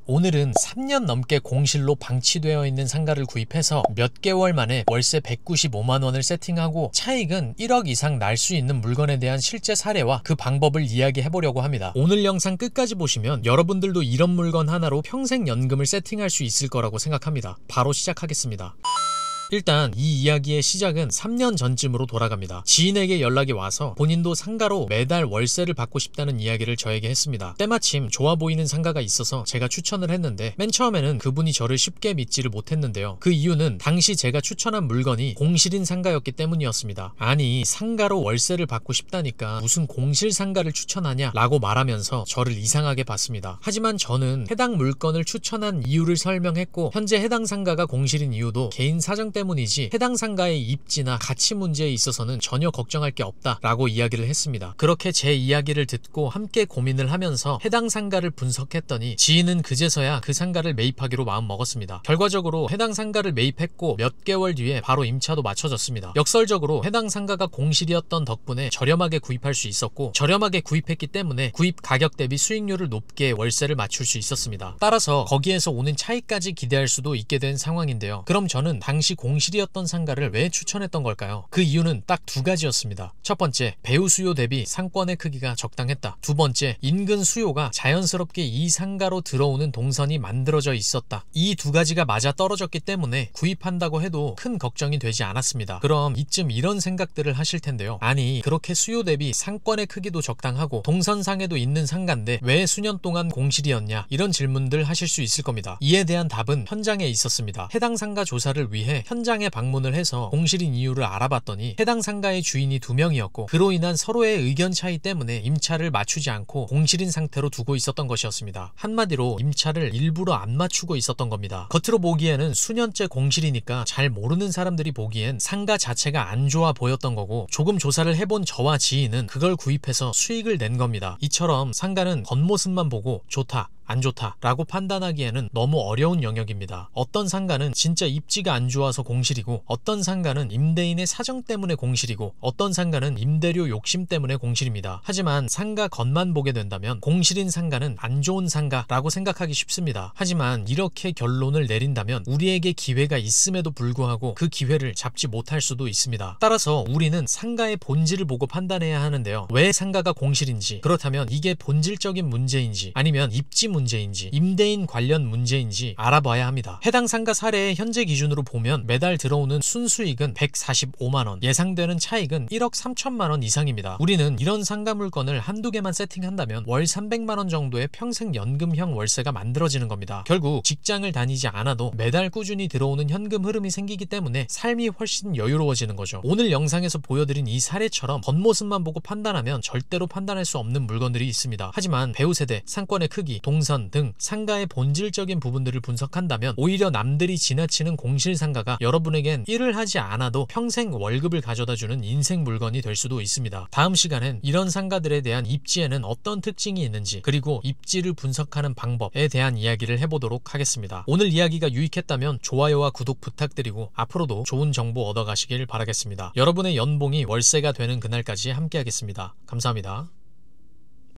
오늘은 3년 넘게 공실로 방치되어 있는 상가를 구입해서 몇 개월 만에 월세 195만원을 세팅하고 차익은 1억 이상 날 수 있는 물건에 대한 실제 사례와 그 방법을 이야기해보려고 합니다. 오늘 영상 끝까지 보시면 여러분들도 이런 물건 하나로 평생 연금을 세팅할 수 있을 거라고 생각합니다. 바로 시작하겠습니다. 일단 이 이야기의 시작은 3년 전쯤으로 돌아갑니다. 지인에게 연락이 와서 본인도 상가로 매달 월세를 받고 싶다는 이야기를 저에게 했습니다. 때마침 좋아 보이는 상가가 있어서 제가 추천을 했는데 맨 처음에는 그분이 저를 쉽게 믿지를 못했는데요. 그 이유는 당시 제가 추천한 물건이 공실인 상가였기 때문이었습니다. 아니, 상가로 월세를 받고 싶다니까 무슨 공실 상가를 추천하냐 라고 말하면서 저를 이상하게 봤습니다. 하지만 저는 해당 물건을 추천한 이유를 설명했고, 현재 해당 상가가 공실인 이유도 개인 사정 때문이지 해당 상가의 입지나 가치 문제에 있어서는 전혀 걱정할 게 없다 라고 이야기를 했습니다. 그렇게 제 이야기를 듣고 함께 고민을 하면서 해당 상가를 분석했더니 지인은 그제서야 그 상가를 매입하기로 마음먹었습니다. 결과적으로 해당 상가를 매입했고 몇 개월 뒤에 바로 임차도 맞춰졌습니다. 역설적으로 해당 상가가 공실이었던 덕분에 저렴하게 구입할 수 있었고, 저렴하게 구입했기 때문에 구입 가격 대비 수익률을 높게 월세를 맞출 수 있었습니다. 따라서 거기에서 오는 차이까지 기대할 수도 있게 된 상황인데요. 그럼 저는 당시 공실이었던 상가를 왜 추천했던 걸까요? 그 이유는 딱 두 가지였습니다. 첫 번째, 배우 수요 대비 상권의 크기가 적당했다. 두 번째, 인근 수요가 자연스럽게 이 상가로 들어오는 동선이 만들어져 있었다. 이 두 가지가 맞아 떨어졌기 때문에 구입한다고 해도 큰 걱정이 되지 않았습니다. 그럼 이쯤 이런 생각들을 하실 텐데요. 아니, 그렇게 수요 대비 상권의 크기도 적당하고 동선상에도 있는 상가인데 왜 수년 동안 공실이었냐? 이런 질문들 하실 수 있을 겁니다. 이에 대한 답은 현장에 있었습니다. 해당 상가 조사를 위해 현장에 방문을 해서 공실인 이유를 알아봤더니 해당 상가의 주인이 2명이었고 그로 인한 서로의 의견 차이 때문에 임차를 맞추지 않고 공실인 상태로 두고 있었던 것이었습니다. 한마디로 임차를 일부러 안 맞추고 있었던 겁니다. 겉으로 보기에는 수년째 공실이니까 잘 모르는 사람들이 보기엔 상가 자체가 안 좋아 보였던 거고, 조금 조사를 해본 저와 지인은 그걸 구입해서 수익을 낸 겁니다. 이처럼 상가는 겉모습만 보고 좋다, 안 좋다 라고 판단하기에는 너무 어려운 영역입니다. 어떤 상가는 진짜 입지가 안 좋아서 공실이고, 어떤 상가는 임대인의 사정 때문에 공실이고, 어떤 상가는 임대료 욕심 때문에 공실입니다. 하지만 상가 겉만 보게 된다면 공실인 상가는 안 좋은 상가라고 생각하기 쉽습니다. 하지만 이렇게 결론을 내린다면 우리에게 기회가 있음에도 불구하고 그 기회를 잡지 못할 수도 있습니다. 따라서 우리는 상가의 본질을 보고 판단해야 하는데요. 왜 상가가 공실인지, 그렇다면 이게 본질적인 문제인지 아니면 입지 문제인지 임대인 관련 문제인지 알아봐야 합니다. 해당 상가 사례의 현재 기준으로 보면 매달 들어오는 순수익은 145만원, 예상되는 차익은 1억 3천만원 이상입니다. 우리는 이런 상가 물건을 한두 개만 세팅한다면 월 300만원 정도의 평생 연금형 월세가 만들어지는 겁니다. 결국 직장을 다니지 않아도 매달 꾸준히 들어오는 현금 흐름이 생기기 때문에 삶이 훨씬 여유로워지는 거죠. 오늘 영상에서 보여드린 이 사례처럼 겉모습만 보고 판단하면 절대로 판단할 수 없는 물건들이 있습니다. 하지만 배우 세대, 상권의 크기, 동선 등 상가의 본질적인 부분들을 분석한다면 오히려 남들이 지나치는 공실 상가가 여러분에겐 일을 하지 않아도 평생 월급을 가져다주는 인생 물건이 될 수도 있습니다. 다음 시간엔 이런 상가들에 대한 입지에는 어떤 특징이 있는지, 그리고 입지를 분석하는 방법에 대한 이야기를 해보도록 하겠습니다. 오늘 이야기가 유익했다면 좋아요와 구독 부탁드리고 앞으로도 좋은 정보 얻어가시길 바라겠습니다. 여러분의 연봉이 월세가 되는 그날까지 함께 하겠습니다. 감사합니다.